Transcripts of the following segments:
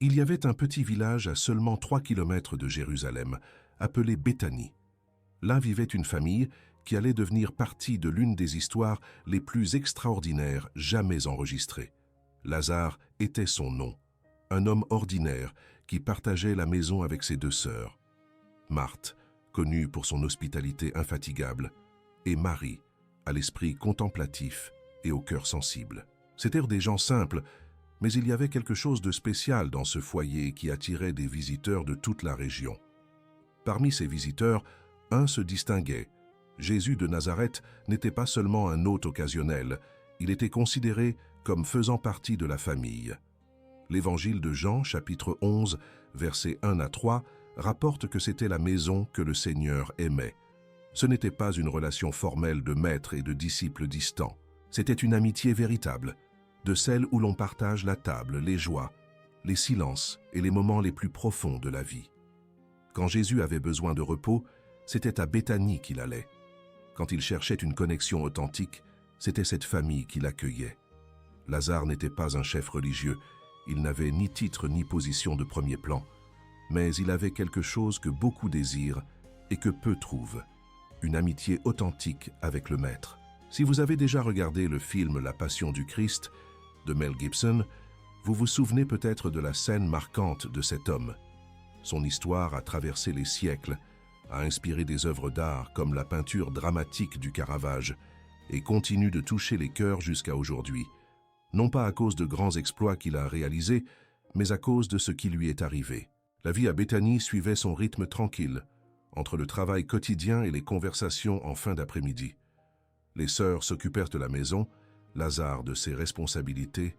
Il y avait un petit village à seulement 3 kilomètres de Jérusalem, appelé Béthanie. Là vivait une famille qui allait devenir partie de l'une des histoires les plus extraordinaires jamais enregistrées. Lazare était son nom, un homme ordinaire qui partageait la maison avec ses 2 sœurs. Marthe, connue pour son hospitalité infatigable, et Marie, à l'esprit contemplatif et au cœur sensible. C'étaient des gens simples, mais il y avait quelque chose de spécial dans ce foyer qui attirait des visiteurs de toute la région. Parmi ces visiteurs, un se distinguait. Jésus de Nazareth n'était pas seulement un hôte occasionnel, il était considéré comme faisant partie de la famille. L'évangile de Jean, chapitre 11, versets 1 à 3, rapporte que c'était la maison que le Seigneur aimait. Ce n'était pas une relation formelle de maître et de disciple distants. C'était une amitié véritable, de celle où l'on partage la table, les joies, les silences et les moments les plus profonds de la vie. Quand Jésus avait besoin de repos, c'était à Béthanie qu'il allait. Quand il cherchait une connexion authentique, c'était cette famille qui l'accueillait. Lazare n'était pas un chef religieux, il n'avait ni titre ni position de premier plan, mais il avait quelque chose que beaucoup désirent et que peu trouvent, une amitié authentique avec le Maître. Si vous avez déjà regardé le film La Passion du Christ de Mel Gibson, vous vous souvenez peut-être de la scène marquante de cet homme. Son histoire a traversé les siècles, a inspiré des œuvres d'art comme la peinture dramatique du Caravage et continue de toucher les cœurs jusqu'à aujourd'hui, non pas à cause de grands exploits qu'il a réalisés, mais à cause de ce qui lui est arrivé. La vie à Béthanie suivait son rythme tranquille, entre le travail quotidien et les conversations en fin d'après-midi. Les sœurs s'occupèrent de la maison, Lazare de ses responsabilités.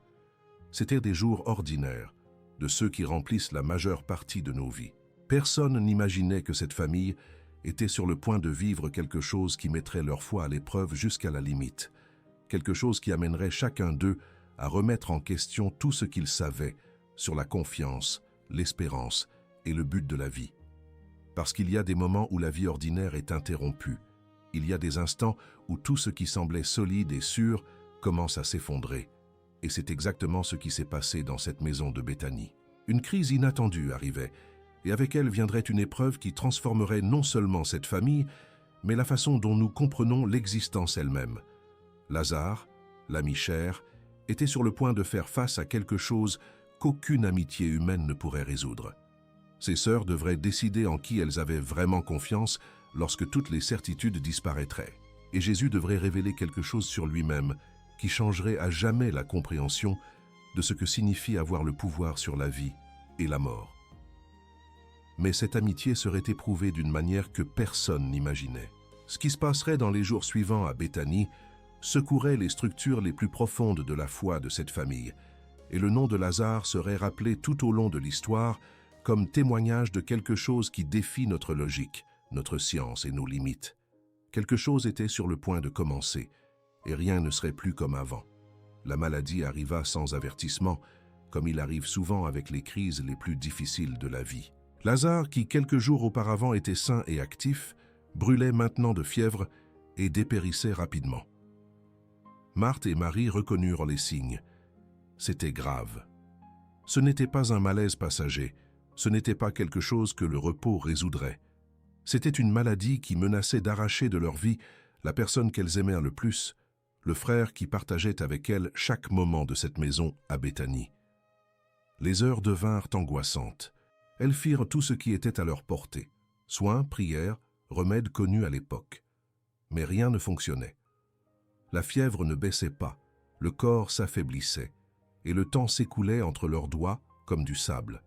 C'étaient des jours ordinaires, de ceux qui remplissent la majeure partie de nos vies. Personne n'imaginait que cette famille était sur le point de vivre quelque chose qui mettrait leur foi à l'épreuve jusqu'à la limite, quelque chose qui amènerait chacun d'eux à remettre en question tout ce qu'ils savaient sur la confiance, l'espérance et le but de la vie. Parce qu'il y a des moments où la vie ordinaire est interrompue, il y a des instants où tout ce qui semblait solide et sûr commence à s'effondrer. Et c'est exactement ce qui s'est passé dans cette maison de Béthanie. Une crise inattendue arrivait, et avec elle viendrait une épreuve qui transformerait non seulement cette famille, mais la façon dont nous comprenons l'existence elle-même. Lazare, l'ami cher, était sur le point de faire face à quelque chose qu'aucune amitié humaine ne pourrait résoudre. Ses sœurs devraient décider en qui elles avaient vraiment confiance lorsque toutes les certitudes disparaîtraient. Et Jésus devrait révéler quelque chose sur lui-même qui changerait à jamais la compréhension de ce que signifie avoir le pouvoir sur la vie et la mort. Mais cette amitié serait éprouvée d'une manière que personne n'imaginait. Ce qui se passerait dans les jours suivants à Béthanie secouerait les structures les plus profondes de la foi de cette famille, et le nom de Lazare serait rappelé tout au long de l'histoire comme témoignage de quelque chose qui défie notre logique, notre science et nos limites. Quelque chose était sur le point de commencer, et rien ne serait plus comme avant. La maladie arriva sans avertissement, comme il arrive souvent avec les crises les plus difficiles de la vie. Lazare, qui quelques jours auparavant était sain et actif, brûlait maintenant de fièvre et dépérissait rapidement. Marthe et Marie reconnurent les signes. C'était grave. Ce n'était pas un malaise passager, ce n'était pas quelque chose que le repos résoudrait. C'était une maladie qui menaçait d'arracher de leur vie la personne qu'elles aimèrent le plus, le frère qui partageait avec elles chaque moment de cette maison à Béthanie. Les heures devinrent angoissantes. Elles firent tout ce qui était à leur portée. Soins, prières, remèdes connus à l'époque. Mais rien ne fonctionnait. La fièvre ne baissait pas, le corps s'affaiblissait, et le temps s'écoulait entre leurs doigts comme du sable.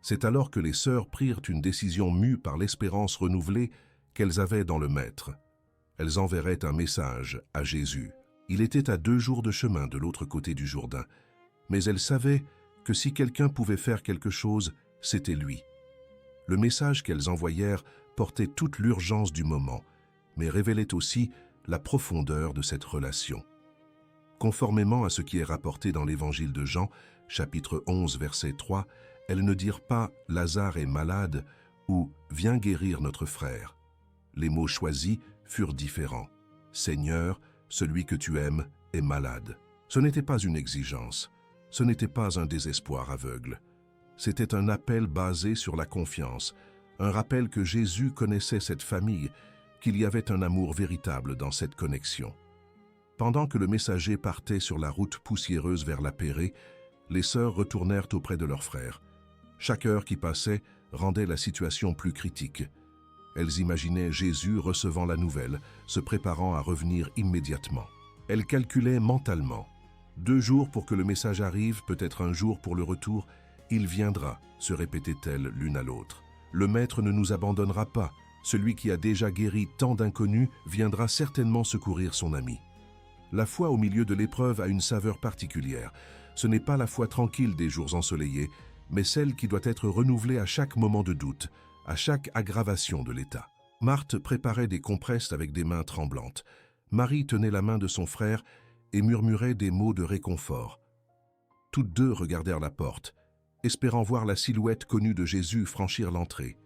C'est alors que les sœurs prirent une décision mue par l'espérance renouvelée qu'elles avaient dans le Maître. Elles enverraient un message à Jésus. Il était à 2 jours de chemin de l'autre côté du Jourdain, mais elles savaient que si quelqu'un pouvait faire quelque chose, c'était lui. Le message qu'elles envoyèrent portait toute l'urgence du moment, mais révélait aussi la profondeur de cette relation. Conformément à ce qui est rapporté dans l'évangile de Jean, chapitre 11, verset 3, elles ne dirent pas « Lazare est malade » ou « Viens guérir notre frère ». Les mots choisis furent différents. « Seigneur, celui que tu aimes est malade ». Ce n'était pas une exigence, ce n'était pas un désespoir aveugle, C'était un appel basé sur la confiance, un rappel que Jésus connaissait cette famille, qu'il y avait un amour véritable dans cette connexion. Pendant que le messager partait sur la route poussiéreuse vers la Pérée, les sœurs retournèrent auprès de leur frère. Chaque heure qui passait rendait la situation plus critique. Elles imaginaient Jésus recevant la nouvelle, se préparant à revenir immédiatement. Elles calculaient mentalement. 2 jours pour que le message arrive, peut-être un jour pour le retour. Il viendra, se répétaient-elles l'une à l'autre. Le Maître ne nous abandonnera pas. Celui qui a déjà guéri tant d'inconnus viendra certainement secourir son ami. La foi au milieu de l'épreuve a une saveur particulière. Ce n'est pas la foi tranquille des jours ensoleillés, mais celle qui doit être renouvelée à chaque moment de doute, à chaque aggravation de l'état. Marthe préparait des compresses avec des mains tremblantes. Marie tenait la main de son frère et murmurait des mots de réconfort. Toutes deux regardèrent la porte, espérant voir la silhouette connue de Jésus franchir l'entrée.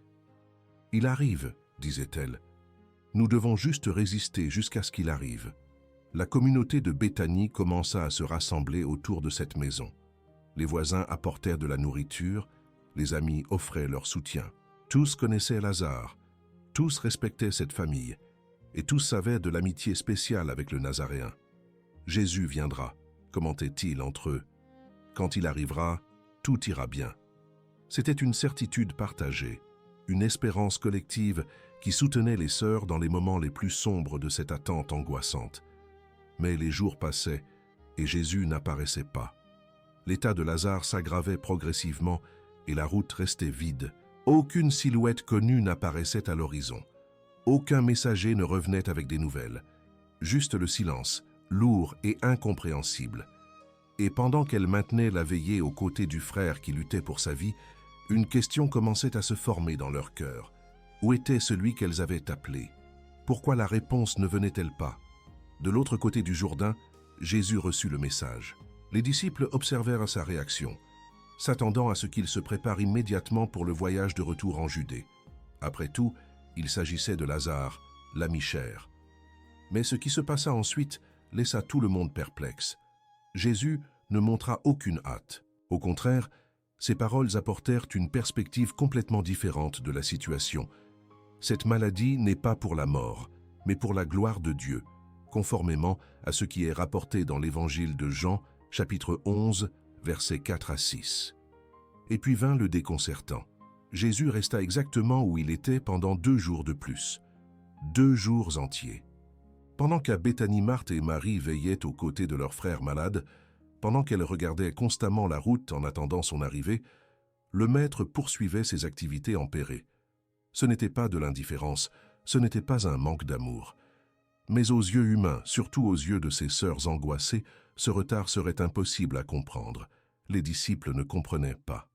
« Il arrive », disait-elle. « Nous devons juste résister jusqu'à ce qu'il arrive. » La communauté de Béthanie commença à se rassembler autour de cette maison. Les voisins apportèrent de la nourriture, les amis offraient leur soutien. Tous connaissaient Lazare, tous respectaient cette famille, et tous savaient de l'amitié spéciale avec le Nazaréen. Jésus viendra, commentaient-ils entre eux. Quand il arrivera, tout ira bien. C'était une certitude partagée, une espérance collective qui soutenait les sœurs dans les moments les plus sombres de cette attente angoissante. Mais les jours passaient et Jésus n'apparaissait pas. L'état de Lazare s'aggravait progressivement et la route restait vide. Aucune silhouette connue n'apparaissait à l'horizon. Aucun messager ne revenait avec des nouvelles. Juste le silence, lourd et incompréhensible. Et pendant qu'elle maintenait la veillée aux côtés du frère qui luttait pour sa vie, une question commençait à se former dans leur cœur. Où était celui qu'elles avaient appelé? Pourquoi la réponse ne venait-elle pas? De l'autre côté du Jourdain, Jésus reçut le message. Les disciples observèrent sa réaction, s'attendant à ce qu'il se prépare immédiatement pour le voyage de retour en Judée. Après tout, il s'agissait de Lazare, l'ami cher. Mais ce qui se passa ensuite laissa tout le monde perplexe. Jésus ne montra aucune hâte. Au contraire, ses paroles apportèrent une perspective complètement différente de la situation. Cette maladie n'est pas pour la mort, mais pour la gloire de Dieu, conformément à ce qui est rapporté dans l'évangile de Jean, chapitre 11, versets 4 à 6. Et puis vint le déconcertant. Jésus resta exactement où il était pendant 2 jours de plus. 2 jours entiers. Pendant qu'à Béthanie, Marthe et Marie veillaient aux côtés de leur frère malade, pendant qu'elles regardaient constamment la route en attendant son arrivée, le Maître poursuivait ses activités en Pérée. Ce n'était pas de l'indifférence, ce n'était pas un manque d'amour. Mais aux yeux humains, surtout aux yeux de ses sœurs angoissées, ce retard serait impossible à comprendre. Les disciples ne comprenaient pas.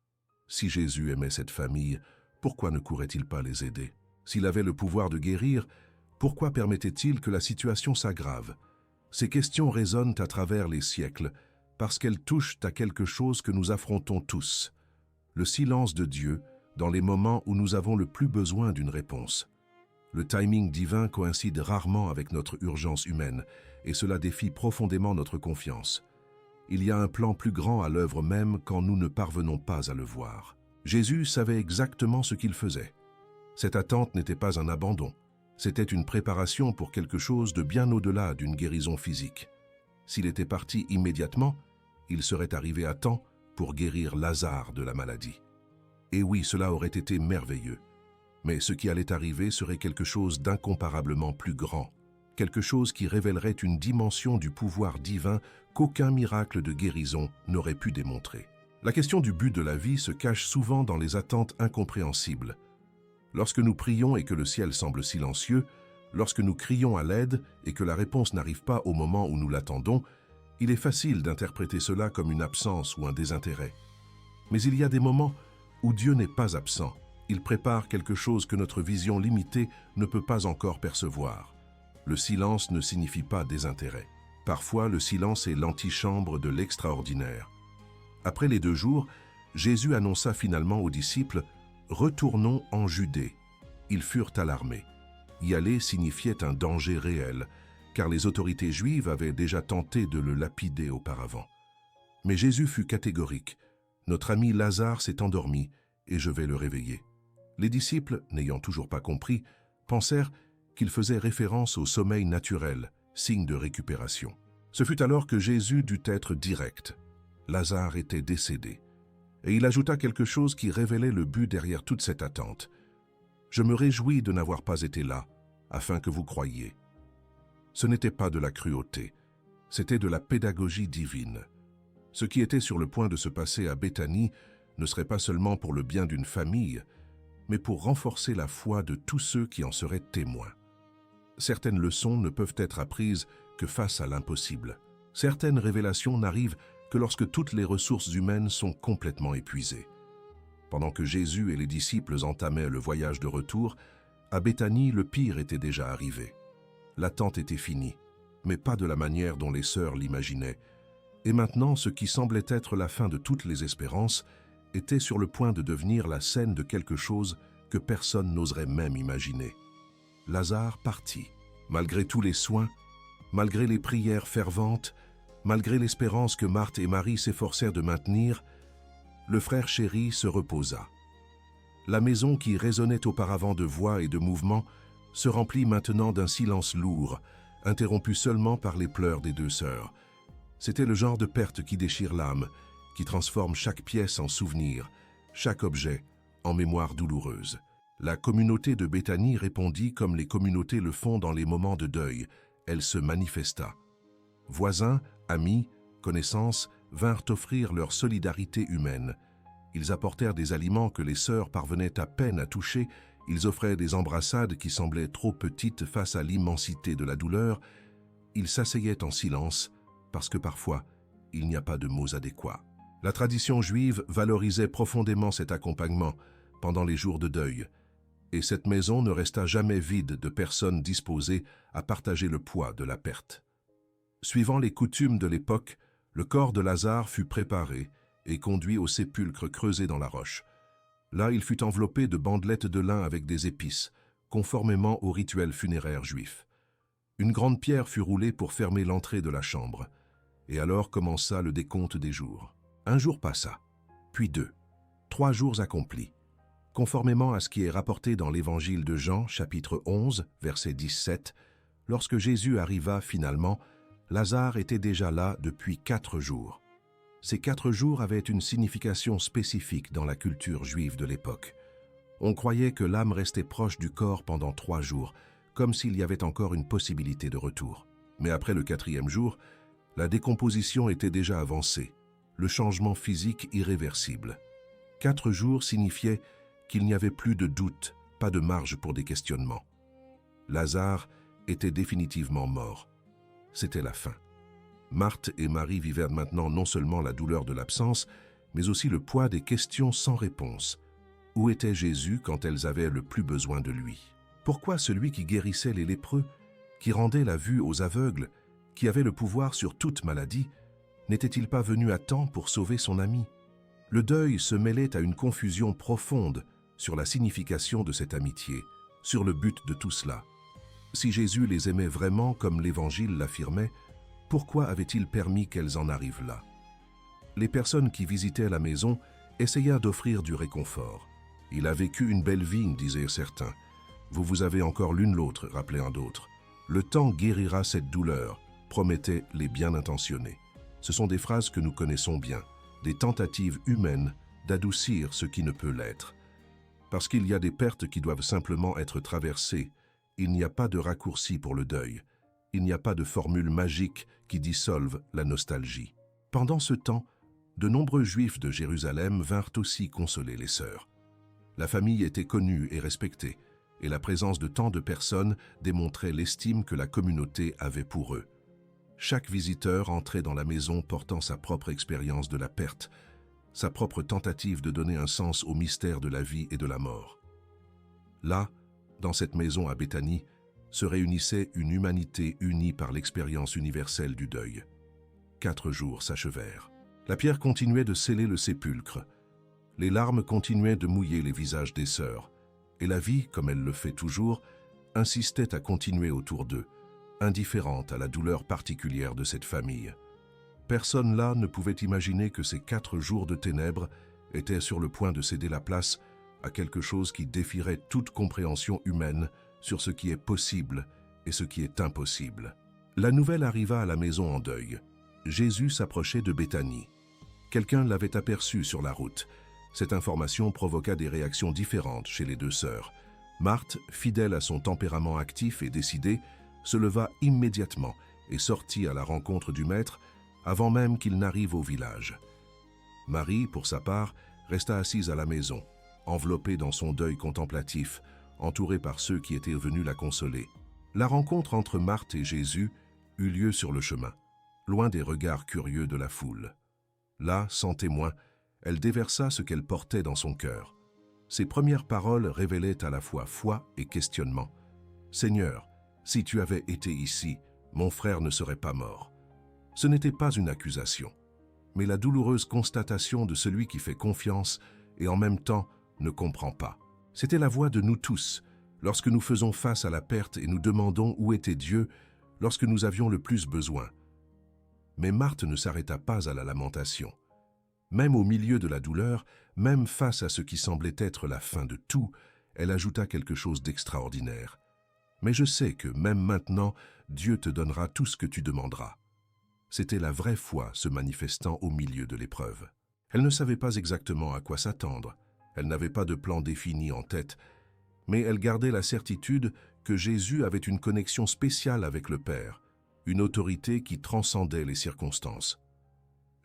Si Jésus aimait cette famille, pourquoi ne courait-il pas les aider? S'il avait le pouvoir de guérir, pourquoi permettait-il que la situation s'aggrave? Ces questions résonnent à travers les siècles, parce qu'elles touchent à quelque chose que nous affrontons tous. Le silence de Dieu dans les moments où nous avons le plus besoin d'une réponse. Le timing divin coïncide rarement avec notre urgence humaine, et cela défie profondément notre confiance. Il y a un plan plus grand à l'œuvre même quand nous ne parvenons pas à le voir. Jésus savait exactement ce qu'il faisait. Cette attente n'était pas un abandon, c'était une préparation pour quelque chose de bien au-delà d'une guérison physique. S'il était parti immédiatement, il serait arrivé à temps pour guérir Lazare de la maladie. Et oui, cela aurait été merveilleux. Mais ce qui allait arriver serait quelque chose d'incomparablement plus grand, quelque chose qui révélerait une dimension du pouvoir divin qu'aucun miracle de guérison n'aurait pu démontrer. La question du but de la vie se cache souvent dans les attentes incompréhensibles. Lorsque nous prions et que le ciel semble silencieux, lorsque nous crions à l'aide et que la réponse n'arrive pas au moment où nous l'attendons, il est facile d'interpréter cela comme une absence ou un désintérêt. Mais il y a des moments où Dieu n'est pas absent. Il prépare quelque chose que notre vision limitée ne peut pas encore percevoir. Le silence ne signifie pas désintérêt. Parfois, le silence est l'antichambre de l'extraordinaire. Après les 2 jours, Jésus annonça finalement aux disciples « Retournons en Judée ». Ils furent alarmés. Y aller signifiait un danger réel, car les autorités juives avaient déjà tenté de le lapider auparavant. Mais Jésus fut catégorique. Notre ami Lazare s'est endormi et je vais le réveiller. » Les disciples, n'ayant toujours pas compris, pensèrent qu'il faisait référence au sommeil naturel, signe de récupération. Ce fut alors que Jésus dut être direct. Lazare était décédé. Et il ajouta quelque chose qui révélait le but derrière toute cette attente. « Je me réjouis de n'avoir pas été là, afin que vous croyiez. » Ce n'était pas de la cruauté, c'était de la pédagogie divine. Ce qui était sur le point de se passer à Béthanie ne serait pas seulement pour le bien d'une famille, mais pour renforcer la foi de tous ceux qui en seraient témoins. Certaines leçons ne peuvent être apprises que face à l'impossible. Certaines révélations n'arrivent que lorsque toutes les ressources humaines sont complètement épuisées. Pendant que Jésus et les disciples entamaient le voyage de retour, à Béthanie, le pire était déjà arrivé. L'attente était finie, mais pas de la manière dont les sœurs l'imaginaient. Et maintenant, ce qui semblait être la fin de toutes les espérances était sur le point de devenir la scène de quelque chose que personne n'oserait même imaginer. Lazare partit. Malgré tous les soins, malgré les prières ferventes, malgré l'espérance que Marthe et Marie s'efforcèrent de maintenir, le frère chéri se reposa. La maison qui résonnait auparavant de voix et de mouvements se remplit maintenant d'un silence lourd, interrompu seulement par les pleurs des deux sœurs. C'était le genre de perte qui déchire l'âme, qui transforme chaque pièce en souvenir, chaque objet en mémoire douloureuse. La communauté de Béthanie répondit comme les communautés le font dans les moments de deuil. Elle se manifesta. Voisins, amis, connaissances vinrent offrir leur solidarité humaine. Ils apportèrent des aliments que les sœurs parvenaient à peine à toucher. Ils offraient des embrassades qui semblaient trop petites face à l'immensité de la douleur. Ils s'asseyaient en silence, parce que parfois, il n'y a pas de mots adéquats. La tradition juive valorisait profondément cet accompagnement pendant les jours de deuil, et cette maison ne resta jamais vide de personnes disposées à partager le poids de la perte. Suivant les coutumes de l'époque, le corps de Lazare fut préparé et conduit au sépulcre creusé dans la roche. Là, il fut enveloppé de bandelettes de lin avec des épices, conformément au rituel funéraire juif. Une grande pierre fut roulée pour fermer l'entrée de la chambre, et alors commença le décompte des jours. Un jour passa, puis 2, 3 jours accomplis. Conformément à ce qui est rapporté dans l'évangile de Jean, chapitre 11, verset 17, lorsque Jésus arriva finalement, Lazare était déjà là depuis 4 jours. Ces 4 jours avaient une signification spécifique dans la culture juive de l'époque. On croyait que l'âme restait proche du corps pendant 3 jours, comme s'il y avait encore une possibilité de retour. Mais après le 4e jour, la décomposition était déjà avancée, le changement physique irréversible. 4 jours signifiaient qu'il n'y avait plus de doute, pas de marge pour des questionnements. Lazare était définitivement mort. C'était la fin. Marthe et Marie vivèrent maintenant non seulement la douleur de l'absence, mais aussi le poids des questions sans réponse. Où était Jésus quand elles avaient le plus besoin de lui? Pourquoi celui qui guérissait les lépreux, qui rendait la vue aux aveugles, qui avait le pouvoir sur toute maladie, n'était-il pas venu à temps pour sauver son ami? Le deuil se mêlait à une confusion profonde sur la signification de cette amitié, sur le but de tout cela. Si Jésus les aimait vraiment comme l'Évangile l'affirmait, pourquoi avait-il permis qu'elles en arrivent là? Les personnes qui visitaient la maison essayèrent d'offrir du réconfort. « Il a vécu une belle vie », disaient certains. « Vous avez encore l'une l'autre », rappelait un d'autre. « Le temps guérira cette douleur », promettaient les bien intentionnés. Ce sont des phrases que nous connaissons bien, des tentatives humaines d'adoucir ce qui ne peut l'être. Parce qu'il y a des pertes qui doivent simplement être traversées, il n'y a pas de raccourci pour le deuil. Il n'y a pas de formule magique qui dissolve la nostalgie. Pendant ce temps, de nombreux Juifs de Jérusalem vinrent aussi consoler les sœurs. La famille était connue et respectée, et la présence de tant de personnes démontrait l'estime que la communauté avait pour eux. Chaque visiteur entrait dans la maison portant sa propre expérience de la perte, sa propre tentative de donner un sens au mystère de la vie et de la mort. Là, dans cette maison à Béthanie, se réunissait une humanité unie par l'expérience universelle du deuil. 4 jours s'achevèrent. La pierre continuait de sceller le sépulcre. Les larmes continuaient de mouiller les visages des sœurs, et la vie, comme elle le fait toujours, insistait à continuer autour d'eux, indifférente à la douleur particulière de cette famille. Personne là ne pouvait imaginer que ces 4 jours de ténèbres étaient sur le point de céder la place à quelque chose qui défierait toute compréhension humaine sur ce qui est possible et ce qui est impossible. La nouvelle arriva à la maison en deuil. Jésus s'approchait de Béthanie. Quelqu'un l'avait aperçu sur la route. Cette information provoqua des réactions différentes chez les 2 sœurs. Marthe, fidèle à son tempérament actif et décidé, se leva immédiatement et sortit à la rencontre du Maître avant même qu'il n'arrive au village. Marie, pour sa part, resta assise à la maison, enveloppée dans son deuil contemplatif, entourée par ceux qui étaient venus la consoler. La rencontre entre Marthe et Jésus eut lieu sur le chemin, loin des regards curieux de la foule. Là, sans témoin, elle déversa ce qu'elle portait dans son cœur. Ses premières paroles révélaient à la fois foi et questionnement. « Seigneur, si tu avais été ici, mon frère ne serait pas mort. » Ce n'était pas une accusation, mais la douloureuse constatation de celui qui fait confiance et en même temps ne comprend pas. C'était la voix de nous tous, lorsque nous faisons face à la perte et nous demandons où était Dieu lorsque nous avions le plus besoin. Mais Marthe ne s'arrêta pas à la lamentation. Même au milieu de la douleur, même face à ce qui semblait être la fin de tout, elle ajouta quelque chose d'extraordinaire. « Mais je sais que même maintenant, Dieu te donnera tout ce que tu demanderas. » C'était la vraie foi se manifestant au milieu de l'épreuve. Elle ne savait pas exactement à quoi s'attendre. Elle n'avait pas de plan défini en tête, mais elle gardait la certitude que Jésus avait une connexion spéciale avec le Père, une autorité qui transcendait les circonstances.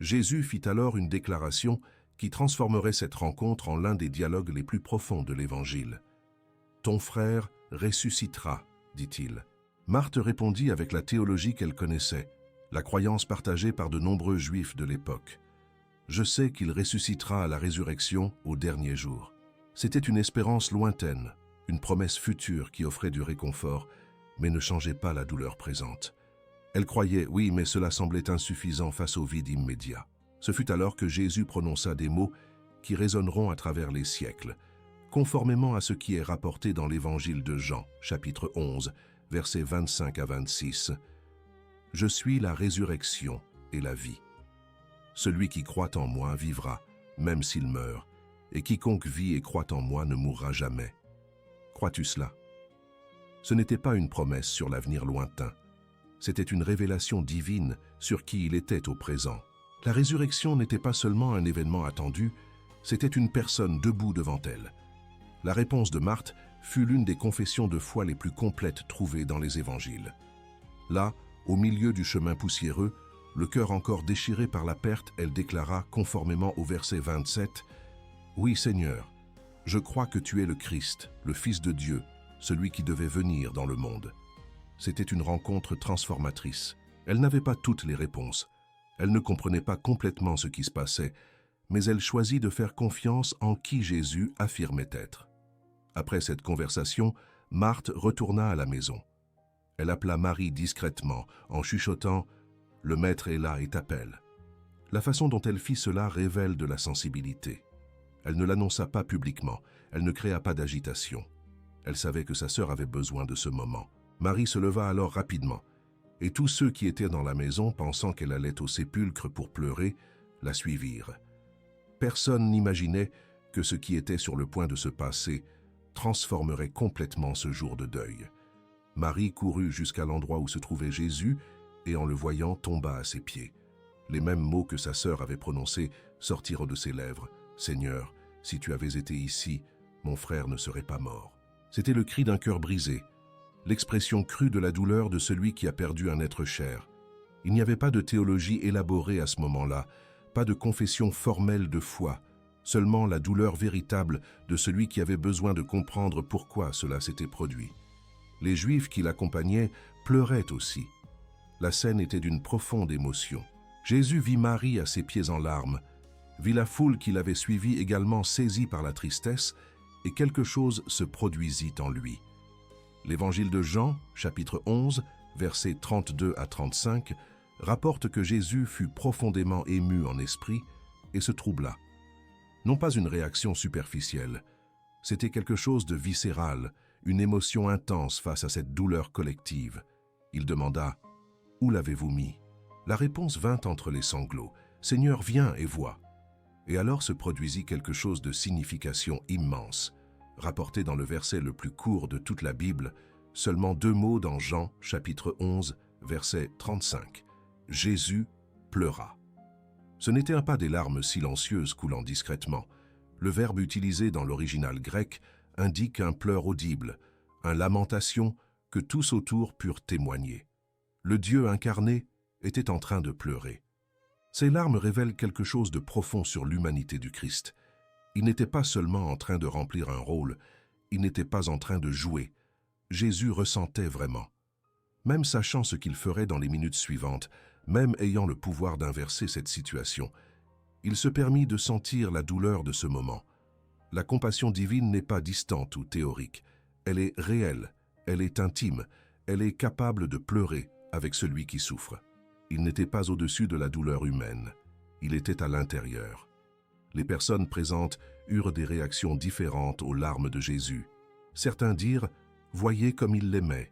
Jésus fit alors une déclaration qui transformerait cette rencontre en l'un des dialogues les plus profonds de l'Évangile. « Ton frère ressuscitera, dit-il. » Marthe répondit avec la théologie qu'elle connaissait, la croyance partagée par de nombreux Juifs de l'époque. « Je sais qu'il ressuscitera à la résurrection au dernier jour. » C'était une espérance lointaine, une promesse future qui offrait du réconfort, mais ne changeait pas la douleur présente. Elle croyait, oui, mais cela semblait insuffisant face au vide immédiat. Ce fut alors que Jésus prononça des mots qui résonneront à travers les siècles, conformément à ce qui est rapporté dans l'Évangile de Jean, chapitre 11, versets 25 à 26. « Je suis la résurrection et la vie. Celui qui croit en moi vivra, même s'il meurt, et quiconque vit et croit en moi ne mourra jamais. » Crois-tu cela? Ce n'était pas une promesse sur l'avenir lointain. C'était une révélation divine sur qui il était au présent. La résurrection n'était pas seulement un événement attendu, c'était une personne debout devant elle. La réponse de Marthe fut l'une des confessions de foi les plus complètes trouvées dans les évangiles. Là, au milieu du chemin poussiéreux, le cœur encore déchiré par la perte, elle déclara, conformément au verset 27, « Oui, Seigneur, je crois que tu es le Christ, le Fils de Dieu, celui qui devait venir dans le monde. » C'était une rencontre transformatrice. Elle n'avait pas toutes les réponses. Elle ne comprenait pas complètement ce qui se passait, mais elle choisit de faire confiance en qui Jésus affirmait être. Après cette conversation, Marthe retourna à la maison. Elle appela Marie discrètement, en chuchotant « Le Maître est là et t'appelle ». La façon dont elle fit cela révèle de la sensibilité. Elle ne l'annonça pas publiquement, elle ne créa pas d'agitation. Elle savait que sa sœur avait besoin de ce moment. Marie se leva alors rapidement, et tous ceux qui étaient dans la maison, pensant qu'elle allait au sépulcre pour pleurer, la suivirent. Personne n'imaginait que ce qui était sur le point de se passer transformerait complètement ce jour de deuil. Marie courut jusqu'à l'endroit où se trouvait Jésus et en le voyant tomba à ses pieds. Les mêmes mots que sa sœur avait prononcés sortirent de ses lèvres. « Seigneur, si tu avais été ici, mon frère ne serait pas mort. » C'était le cri d'un cœur brisé, l'expression crue de la douleur de celui qui a perdu un être cher. Il n'y avait pas de théologie élaborée à ce moment-là, pas de confession formelle de foi, seulement la douleur véritable de celui qui avait besoin de comprendre pourquoi cela s'était produit. Les Juifs qui l'accompagnaient pleuraient aussi. La scène était d'une profonde émotion. Jésus vit Marie à ses pieds en larmes, vit la foule qui l'avait suivi également saisie par la tristesse, et quelque chose se produisit en lui. L'Évangile de Jean, chapitre 11, versets 32 à 35, rapporte que Jésus fut profondément ému en esprit et se troubla. Non pas une réaction superficielle, c'était quelque chose de viscéral, une émotion intense face à cette douleur collective. Il demanda « Où l'avez-vous mis » La réponse vint entre les sanglots. « Seigneur, viens et vois. » Et alors se produisit quelque chose de signification immense. Rapporté dans le verset le plus court de toute la Bible, seulement 2 mots dans Jean, chapitre 11, verset 35. Jésus pleura. Ce n'était pas des larmes silencieuses coulant discrètement. Le verbe utilisé dans l'original grec indique un pleur audible, une lamentation que tous autour purent témoigner. Le Dieu incarné était en train de pleurer. Ces larmes révèlent quelque chose de profond sur l'humanité du Christ. Il n'était pas seulement en train de remplir un rôle, il n'était pas en train de jouer. Jésus ressentait vraiment. Même sachant ce qu'il ferait dans les minutes suivantes, même ayant le pouvoir d'inverser cette situation, il se permit de sentir la douleur de ce moment. La compassion divine n'est pas distante ou théorique. Elle est réelle, elle est intime, elle est capable de pleurer avec celui qui souffre. Il n'était pas au-dessus de la douleur humaine. Il était à l'intérieur. Les personnes présentes eurent des réactions différentes aux larmes de Jésus. Certains dirent « Voyez comme il l'aimait ».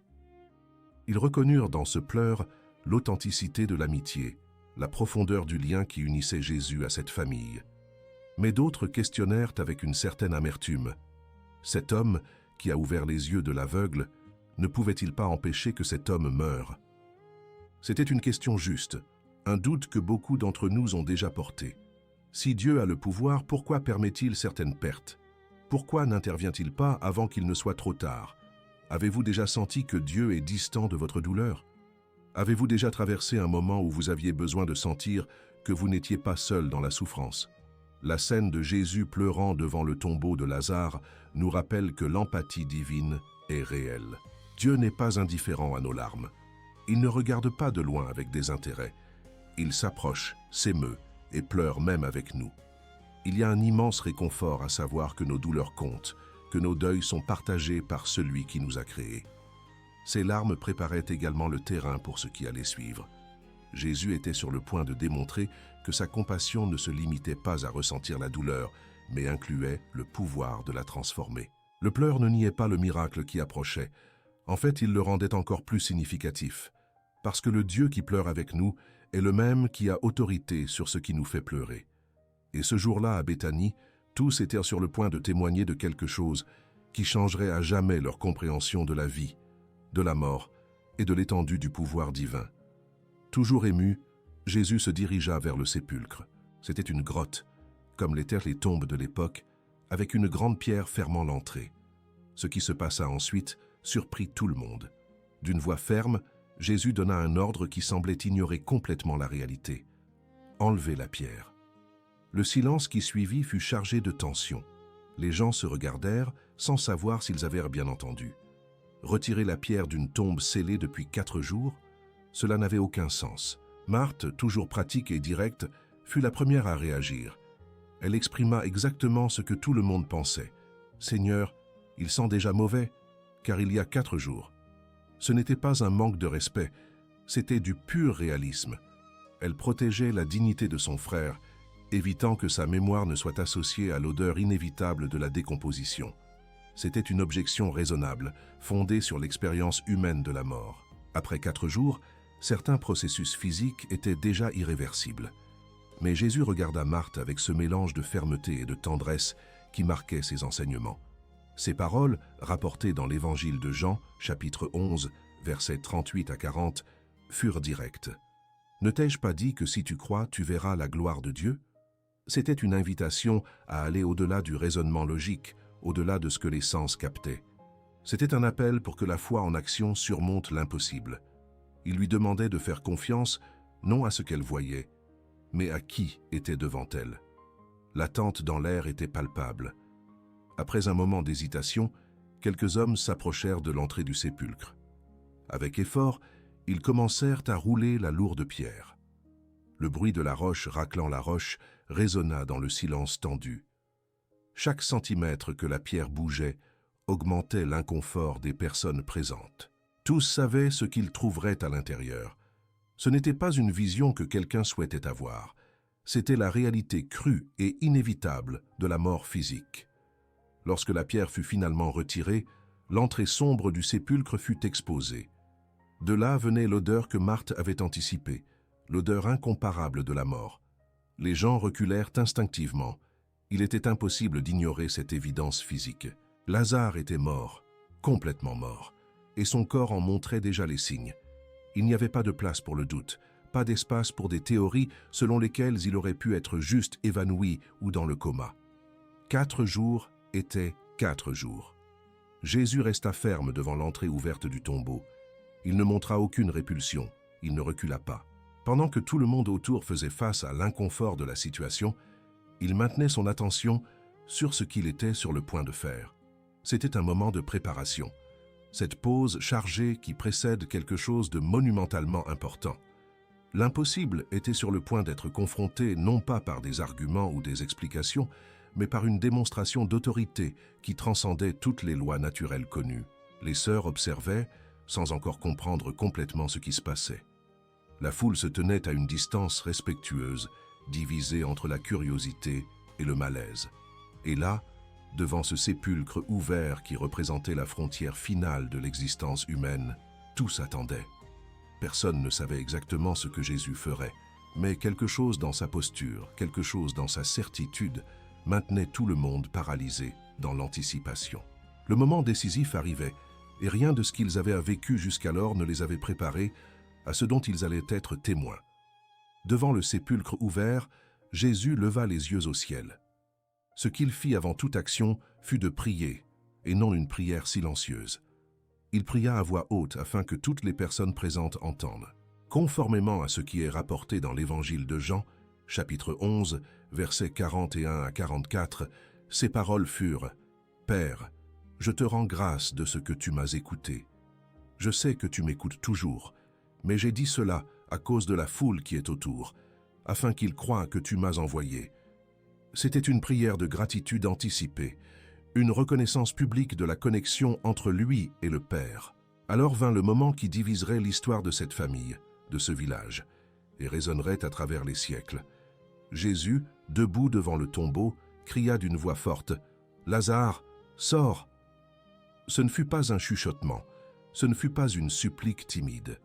Ils reconnurent dans ce pleur l'authenticité de l'amitié, la profondeur du lien qui unissait Jésus à cette famille. Mais d'autres questionnèrent avec une certaine amertume. Cet homme, qui a ouvert les yeux de l'aveugle, ne pouvait-il pas empêcher que cet homme meure? C'était une question juste, un doute que beaucoup d'entre nous ont déjà porté. Si Dieu a le pouvoir, pourquoi permet-il certaines pertes? Pourquoi n'intervient-il pas avant qu'il ne soit trop tard? Avez-vous déjà senti que Dieu est distant de votre douleur? Avez-vous déjà traversé un moment où vous aviez besoin de sentir que vous n'étiez pas seul dans la souffrance? La scène de Jésus pleurant devant le tombeau de Lazare nous rappelle que l'empathie divine est réelle. Dieu n'est pas indifférent à nos larmes. Il ne regarde pas de loin avec désintérêt. Il s'approche, s'émeut et pleure même avec nous. Il y a un immense réconfort à savoir que nos douleurs comptent, que nos deuils sont partagés par celui qui nous a créés. Ces larmes préparaient également le terrain pour ce qui allait suivre. Jésus était sur le point de démontrer que sa compassion ne se limitait pas à ressentir la douleur, mais incluait le pouvoir de la transformer. Le pleur ne niait pas le miracle qui approchait. En fait, il le rendait encore plus significatif. Parce que le Dieu qui pleure avec nous est le même qui a autorité sur ce qui nous fait pleurer. Et ce jour-là, à Béthanie, tous étaient sur le point de témoigner de quelque chose qui changerait à jamais leur compréhension de la vie, de la mort et de l'étendue du pouvoir divin. Toujours ému, Jésus se dirigea vers le sépulcre. C'était une grotte, comme l'étaient les tombes de l'époque, avec une grande pierre fermant l'entrée. Ce qui se passa ensuite surprit tout le monde. D'une voix ferme, Jésus donna un ordre qui semblait ignorer complètement la réalité. Enlevez la pierre. Le silence qui suivit fut chargé de tension. Les gens se regardèrent sans savoir s'ils avaient bien entendu. Retirer la pierre d'une tombe scellée depuis 4 jours, cela n'avait aucun sens. Marthe, toujours pratique et directe, fut la première à réagir. Elle exprima exactement ce que tout le monde pensait. « Seigneur, il sent déjà mauvais, car il y a 4 jours. » Ce n'était pas un manque de respect, c'était du pur réalisme. Elle protégeait la dignité de son frère, évitant que sa mémoire ne soit associée à l'odeur inévitable de la décomposition. C'était une objection raisonnable, fondée sur l'expérience humaine de la mort. Après 4 jours, certains processus physiques étaient déjà irréversibles. Mais Jésus regarda Marthe avec ce mélange de fermeté et de tendresse qui marquait ses enseignements. Ces paroles, rapportées dans l'évangile de Jean, chapitre 11, versets 38 à 40, furent directes. « Ne t'ai-je pas dit que si tu crois, tu verras la gloire de Dieu ?» C'était une invitation à aller au-delà du raisonnement logique, au-delà de ce que les sens captaient. C'était un appel pour que la foi en action surmonte l'impossible. Il lui demandait de faire confiance, non à ce qu'elle voyait, mais à qui était devant elle. L'attente dans l'air était palpable. Après un moment d'hésitation, quelques hommes s'approchèrent de l'entrée du sépulcre. Avec effort, ils commencèrent à rouler la lourde pierre. Le bruit de la roche raclant la roche résonna dans le silence tendu. Chaque centimètre que la pierre bougeait augmentait l'inconfort des personnes présentes. Tous savaient ce qu'ils trouveraient à l'intérieur. Ce n'était pas une vision que quelqu'un souhaitait avoir. C'était la réalité crue et inévitable de la mort physique. Lorsque la pierre fut finalement retirée, l'entrée sombre du sépulcre fut exposée. De là venait l'odeur que Marthe avait anticipée, l'odeur incomparable de la mort. Les gens reculèrent instinctivement. Il était impossible d'ignorer cette évidence physique. Lazare était mort, complètement mort, et son corps en montrait déjà les signes. Il n'y avait pas de place pour le doute, pas d'espace pour des théories selon lesquelles il aurait pu être juste évanoui ou dans le coma. 4 jours étaient 4 jours. Jésus resta ferme devant l'entrée ouverte du tombeau. Il ne montra aucune répulsion, il ne recula pas. Pendant que tout le monde autour faisait face à l'inconfort de la situation, il maintenait son attention sur ce qu'il était sur le point de faire. C'était un moment de préparation, cette pause chargée qui précède quelque chose de monumentalement important. L'impossible était sur le point d'être confronté non pas par des arguments ou des explications, mais par une démonstration d'autorité qui transcendait toutes les lois naturelles connues. Les sœurs observaient, sans encore comprendre complètement ce qui se passait. La foule se tenait à une distance respectueuse, divisée entre la curiosité et le malaise. Et là, devant ce sépulcre ouvert qui représentait la frontière finale de l'existence humaine, tous attendaient. Personne ne savait exactement ce que Jésus ferait, mais quelque chose dans sa posture, quelque chose dans sa certitude, maintenait tout le monde paralysé dans l'anticipation. Le moment décisif arrivait, et rien de ce qu'ils avaient vécu jusqu'alors ne les avait préparés à ce dont ils allaient être témoins. Devant le sépulcre ouvert, Jésus leva les yeux au ciel. Ce qu'il fit avant toute action fut de prier, et non une prière silencieuse. Il pria à voix haute afin que toutes les personnes présentes entendent. Conformément à ce qui est rapporté dans l'Évangile de Jean, chapitre 11, versets 41 à 44, ces paroles furent « Père, je te rends grâce de ce que tu m'as écouté. Je sais que tu m'écoutes toujours, mais j'ai dit cela à cause de la foule qui est autour, afin qu'ils croient que tu m'as envoyé. » C'était une prière de gratitude anticipée, une reconnaissance publique de la connexion entre lui et le Père. Alors vint le moment qui diviserait l'histoire de cette famille, de ce village, et résonnerait à travers les siècles. Jésus, debout devant le tombeau, cria d'une voix forte « Lazare, sors !» Ce ne fut pas un chuchotement, ce ne fut pas une supplique timide.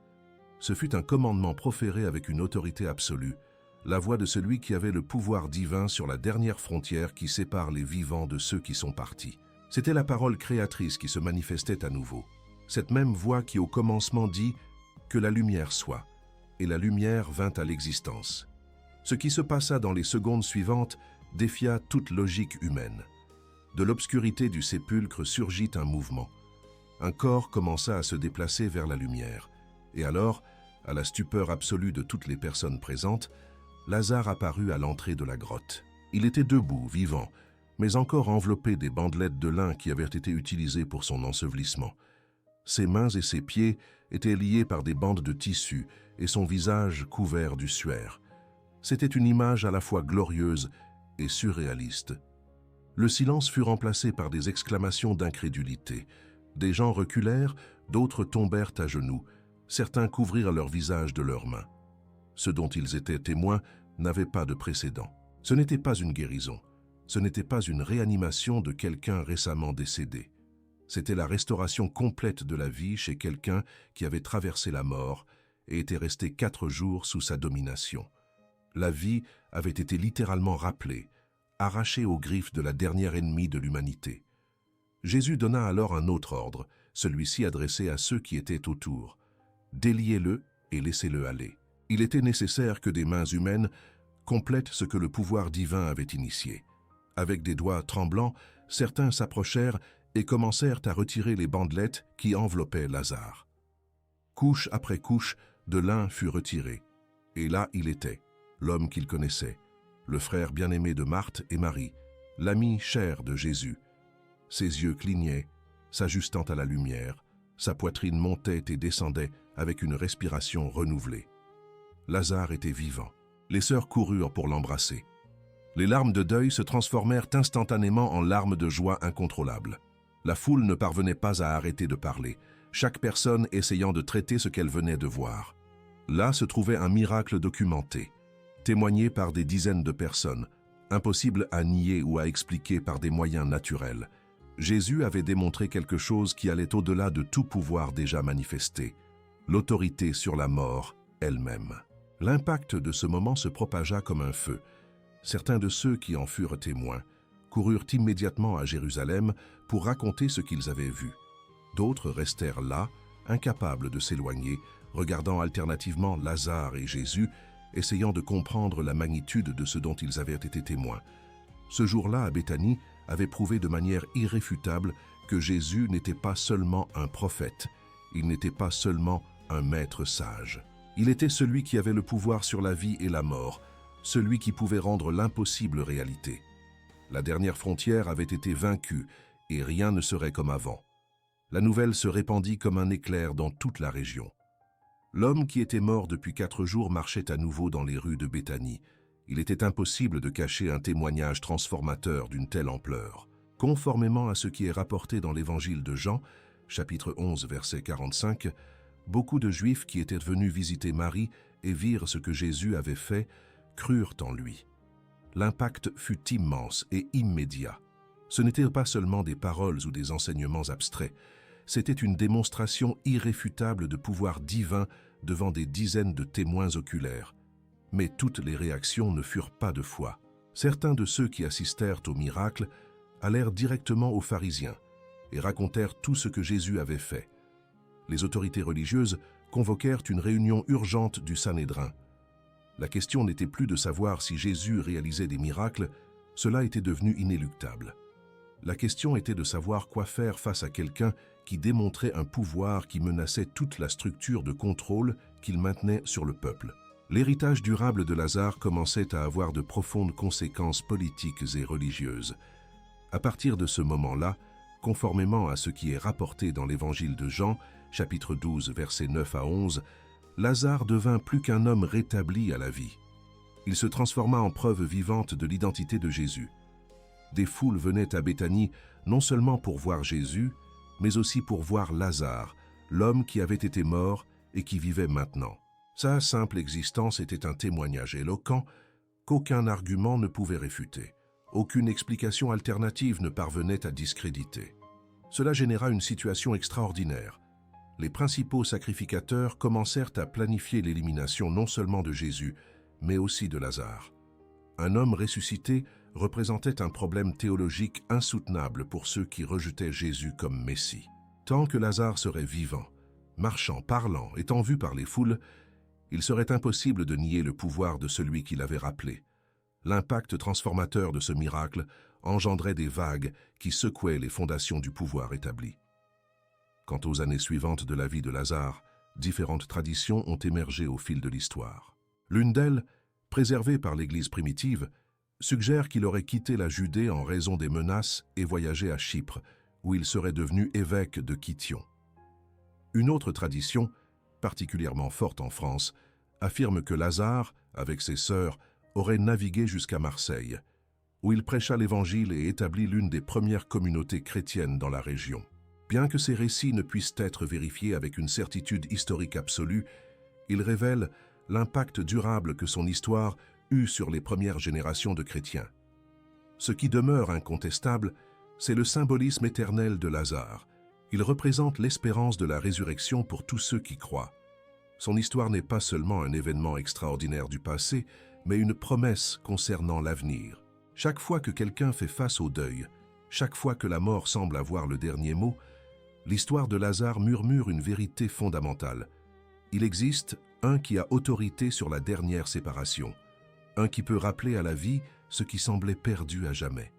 Ce fut un commandement proféré avec une autorité absolue, la voix de celui qui avait le pouvoir divin sur la dernière frontière qui sépare les vivants de ceux qui sont partis. C'était la parole créatrice qui se manifestait à nouveau. Cette même voix qui au commencement dit « que la lumière soit », et la lumière vint à l'existence. Ce qui se passa dans les secondes suivantes défia toute logique humaine. De l'obscurité du sépulcre surgit un mouvement. Un corps commença à se déplacer vers la lumière. Et alors, à la stupeur absolue de toutes les personnes présentes, Lazare apparut à l'entrée de la grotte. Il était debout, vivant, mais encore enveloppé des bandelettes de lin qui avaient été utilisées pour son ensevelissement. Ses mains et ses pieds étaient liés par des bandes de tissu et son visage couvert du suaire. C'était une image à la fois glorieuse et surréaliste. Le silence fut remplacé par des exclamations d'incrédulité. Des gens reculèrent, d'autres tombèrent à genoux. Certains couvrirent leur visage de leurs mains. Ce dont ils étaient témoins n'avait pas de précédent. Ce n'était pas une guérison. Ce n'était pas une réanimation de quelqu'un récemment décédé. C'était la restauration complète de la vie chez quelqu'un qui avait traversé la mort et était resté 4 jours sous sa domination. La vie avait été littéralement rappelée, arrachée aux griffes de la dernière ennemie de l'humanité. Jésus donna alors un autre ordre, celui-ci adressé à ceux qui étaient autour. Déliez-le et laissez-le aller. Il était nécessaire que des mains humaines complètent ce que le pouvoir divin avait initié. Avec des doigts tremblants, certains s'approchèrent et commencèrent à retirer les bandelettes qui enveloppaient Lazare. Couche après couche, de lin fut retirée. Et là il était, l'homme qu'il connaissait, le frère bien-aimé de Marthe et Marie, l'ami cher de Jésus. Ses yeux clignaient, s'ajustant à la lumière, sa poitrine montait et descendait avec une respiration renouvelée. Lazare était vivant. Les sœurs coururent pour l'embrasser. Les larmes de deuil se transformèrent instantanément en larmes de joie incontrôlables. La foule ne parvenait pas à arrêter de parler, chaque personne essayant de traiter ce qu'elle venait de voir. Là se trouvait un miracle documenté, témoigné par des dizaines de personnes, impossible à nier ou à expliquer par des moyens naturels. Jésus avait démontré quelque chose qui allait au-delà de tout pouvoir déjà manifesté, l'autorité sur la mort elle-même. L'impact de ce moment se propagea comme un feu. Certains de ceux qui en furent témoins coururent immédiatement à Jérusalem pour raconter ce qu'ils avaient vu. D'autres restèrent là, incapables de s'éloigner, regardant alternativement Lazare et Jésus, essayant de comprendre la magnitude de ce dont ils avaient été témoins. Ce jour-là, à Béthanie, avait prouvé de manière irréfutable que Jésus n'était pas seulement un prophète, il n'était pas seulement un maître sage. Il était celui qui avait le pouvoir sur la vie et la mort, celui qui pouvait rendre l'impossible réalité. La dernière frontière avait été vaincue et rien ne serait comme avant. La nouvelle se répandit comme un éclair dans toute la région. L'homme qui était mort depuis 4 jours marchait à nouveau dans les rues de Béthanie. Il était impossible de cacher un témoignage transformateur d'une telle ampleur. Conformément à ce qui est rapporté dans l'évangile de Jean, chapitre 11, verset 45, beaucoup de Juifs qui étaient venus visiter Marie et virent ce que Jésus avait fait, crurent en lui. L'impact fut immense et immédiat. Ce n'étaient pas seulement des paroles ou des enseignements abstraits, c'était une démonstration irréfutable de pouvoir divin devant des dizaines de témoins oculaires. Mais toutes les réactions ne furent pas de foi. Certains de ceux qui assistèrent au miracle allèrent directement aux pharisiens et racontèrent tout ce que Jésus avait fait. Les autorités religieuses convoquèrent une réunion urgente du Sanhédrin. La question n'était plus de savoir si Jésus réalisait des miracles, cela était devenu inéluctable. La question était de savoir quoi faire face à quelqu'un qui démontrait un pouvoir qui menaçait toute la structure de contrôle qu'il maintenait sur le peuple. L'héritage durable de Lazare commençait à avoir de profondes conséquences politiques et religieuses. À partir de ce moment-là, conformément à ce qui est rapporté dans l'évangile de Jean, chapitre 12, versets 9 à 11, Lazare devint plus qu'un homme rétabli à la vie. Il se transforma en preuve vivante de l'identité de Jésus. Des foules venaient à Béthanie non seulement pour voir Jésus, mais aussi pour voir Lazare, l'homme qui avait été mort et qui vivait maintenant. Sa simple existence était un témoignage éloquent qu'aucun argument ne pouvait réfuter. Aucune explication alternative ne parvenait à discréditer. Cela généra une situation extraordinaire. Les principaux sacrificateurs commencèrent à planifier l'élimination non seulement de Jésus, mais aussi de Lazare. Un homme ressuscité représentait un problème théologique insoutenable pour ceux qui rejetaient Jésus comme Messie. Tant que Lazare serait vivant, marchant, parlant, étant vu par les foules, il serait impossible de nier le pouvoir de celui qui l'avait rappelé. L'impact transformateur de ce miracle engendrait des vagues qui secouaient les fondations du pouvoir établi. Quant aux années suivantes de la vie de Lazare, différentes traditions ont émergé au fil de l'histoire. L'une d'elles, préservée par l'Église primitive, suggère qu'il aurait quitté la Judée en raison des menaces et voyagé à Chypre, où il serait devenu évêque de Kition. Une autre tradition, particulièrement forte en France, affirme que Lazare, avec ses sœurs, aurait navigué jusqu'à Marseille, où il prêcha l'Évangile et établit l'une des premières communautés chrétiennes dans la région. Bien que ces récits ne puissent être vérifiés avec une certitude historique absolue, ils révèlent l'impact durable que son histoire eut sur les premières générations de chrétiens. Ce qui demeure incontestable, c'est le symbolisme éternel de Lazare. Il représente l'espérance de la résurrection pour tous ceux qui croient. Son histoire n'est pas seulement un événement extraordinaire du passé, mais une promesse concernant l'avenir. Chaque fois que quelqu'un fait face au deuil, chaque fois que la mort semble avoir le dernier mot, l'histoire de Lazare murmure une vérité fondamentale. Il existe un qui a autorité sur la dernière séparation, un qui peut rappeler à la vie ce qui semblait perdu à jamais.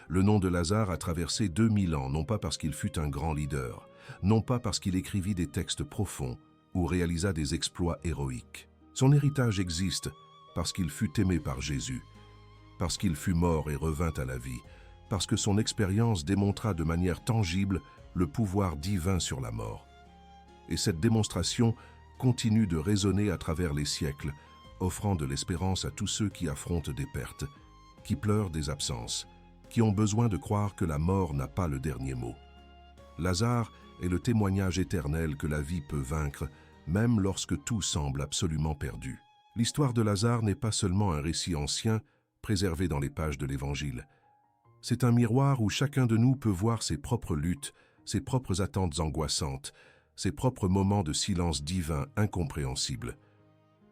Le nom de Lazare a traversé 2000 ans, non pas parce qu'il fut un grand leader, non pas parce qu'il écrivit des textes profonds ou réalisa des exploits héroïques. Son héritage existe parce qu'il fut aimé par Jésus, parce qu'il fut mort et revint à la vie, parce que son expérience démontra de manière tangible le pouvoir divin sur la mort. Et cette démonstration continue de résonner à travers les siècles, offrant de l'espérance à tous ceux qui affrontent des pertes, qui pleurent des absences, qui ont besoin de croire que la mort n'a pas le dernier mot. Lazare est le témoignage éternel que la vie peut vaincre, même lorsque tout semble absolument perdu. L'histoire de Lazare n'est pas seulement un récit ancien, préservé dans les pages de l'Évangile. C'est un miroir où chacun de nous peut voir ses propres luttes, ses propres attentes angoissantes, ses propres moments de silence divin incompréhensibles.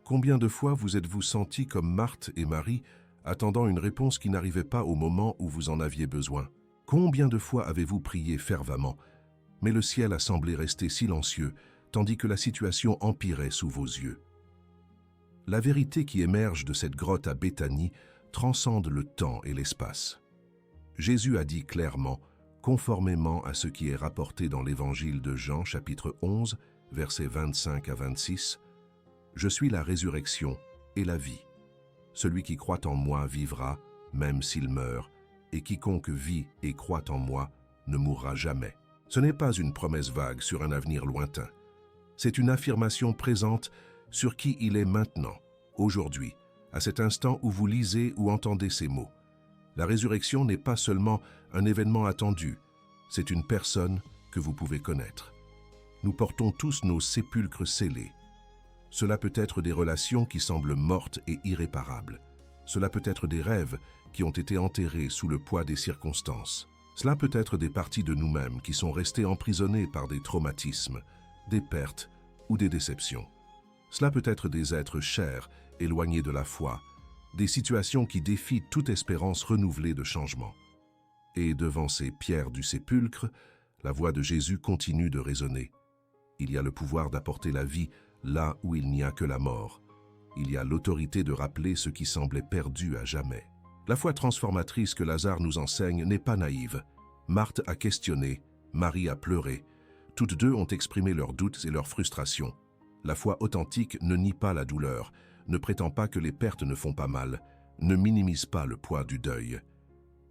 Combien de fois vous êtes-vous sentis comme Marthe et Marie, attendant une réponse qui n'arrivait pas au moment où vous en aviez besoin? Combien de fois avez-vous prié fervemment, mais le ciel a semblé rester silencieux, tandis que la situation empirait sous vos yeux? La vérité qui émerge de cette grotte à Béthanie transcende le temps et l'espace. Jésus a dit clairement, conformément à ce qui est rapporté dans l'évangile de Jean, chapitre 11, versets 25 à 26, « Je suis la résurrection et la vie. Celui qui croit en moi vivra, même s'il meurt, et quiconque vit et croit en moi ne mourra jamais. » Ce n'est pas une promesse vague sur un avenir lointain. C'est une affirmation présente sur qui il est maintenant, aujourd'hui, à cet instant où vous lisez ou entendez ces mots. La résurrection n'est pas seulement un événement attendu, c'est une personne que vous pouvez connaître. Nous portons tous nos sépulcres scellés. Cela peut être des relations qui semblent mortes et irréparables. Cela peut être des rêves qui ont été enterrés sous le poids des circonstances. Cela peut être des parties de nous-mêmes qui sont restées emprisonnées par des traumatismes, des pertes ou des déceptions. Cela peut être des êtres chers, éloignés de la foi, des situations qui défient toute espérance renouvelée de changement. Et devant ces pierres du sépulcre, la voix de Jésus continue de résonner. Il y a le pouvoir d'apporter la vie là où il n'y a que la mort. Il y a l'autorité de rappeler ce qui semblait perdu à jamais. La foi transformatrice que Lazare nous enseigne n'est pas naïve. Marthe a questionné, Marie a pleuré. Toutes deux ont exprimé leurs doutes et leurs frustrations. La foi authentique ne nie pas la douleur, ne prétend pas que les pertes ne font pas mal, ne minimise pas le poids du deuil.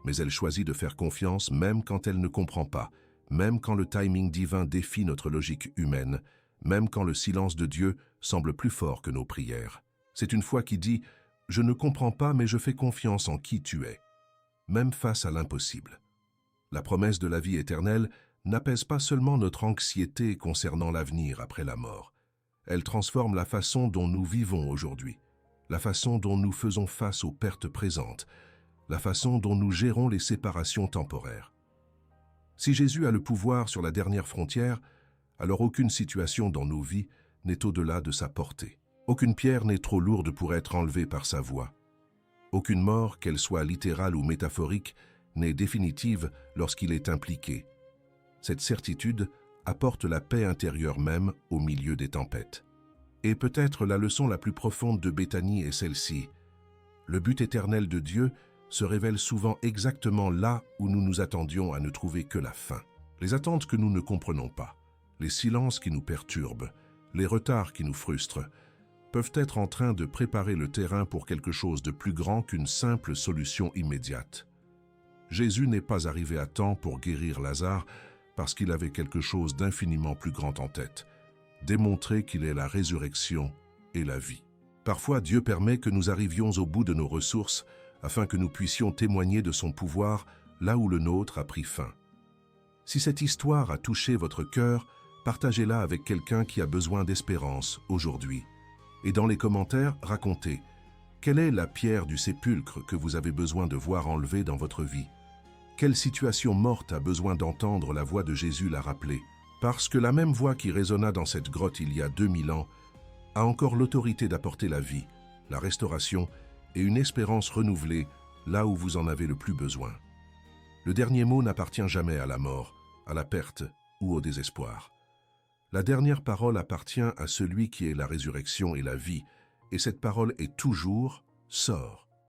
Mais elle choisit de faire confiance même quand elle ne comprend pas, même quand le timing divin défie notre logique humaine, même quand le silence de Dieu semble plus fort que nos prières. C'est une foi qui dit « Je ne comprends pas, mais je fais confiance en qui tu es », même face à l'impossible. La promesse de la vie éternelle n'apaise pas seulement notre anxiété concernant l'avenir après la mort. Elle transforme la façon dont nous vivons aujourd'hui, la façon dont nous faisons face aux pertes présentes, la façon dont nous gérons les séparations temporaires. Si Jésus a le pouvoir sur la dernière frontière, alors aucune situation dans nos vies n'est au-delà de sa portée. Aucune pierre n'est trop lourde pour être enlevée par sa voix. Aucune mort, qu'elle soit littérale ou métaphorique, n'est définitive lorsqu'il est impliqué. Cette certitude apporte la paix intérieure même au milieu des tempêtes. Et peut-être la leçon la plus profonde de Béthanie est celle-ci. Le but éternel de Dieu se révèle souvent exactement là où nous nous attendions à ne trouver que la fin. Les attentes que nous ne comprenons pas, les silences qui nous perturbent, les retards qui nous frustrent, peuvent être en train de préparer le terrain pour quelque chose de plus grand qu'une simple solution immédiate. Jésus n'est pas arrivé à temps pour guérir Lazare parce qu'il avait quelque chose d'infiniment plus grand en tête, démontrer qu'il est la résurrection et la vie. Parfois, Dieu permet que nous arrivions au bout de nos ressources afin que nous puissions témoigner de son pouvoir là où le nôtre a pris fin. Si cette histoire a touché votre cœur, partagez-la avec quelqu'un qui a besoin d'espérance aujourd'hui. Et dans les commentaires, racontez quelle est la pierre du sépulcre que vous avez besoin de voir enlevée dans votre vie. Quelle situation morte a besoin d'entendre la voix de Jésus la rappeler? Parce que la même voix qui résonna dans cette grotte il y a 2000 ans a encore l'autorité d'apporter la vie, la restauration et une espérance renouvelée là où vous en avez le plus besoin. Le dernier mot n'appartient jamais à la mort, à la perte ou au désespoir. La dernière parole appartient à celui qui est la résurrection et la vie, et cette parole est toujours « Sors ».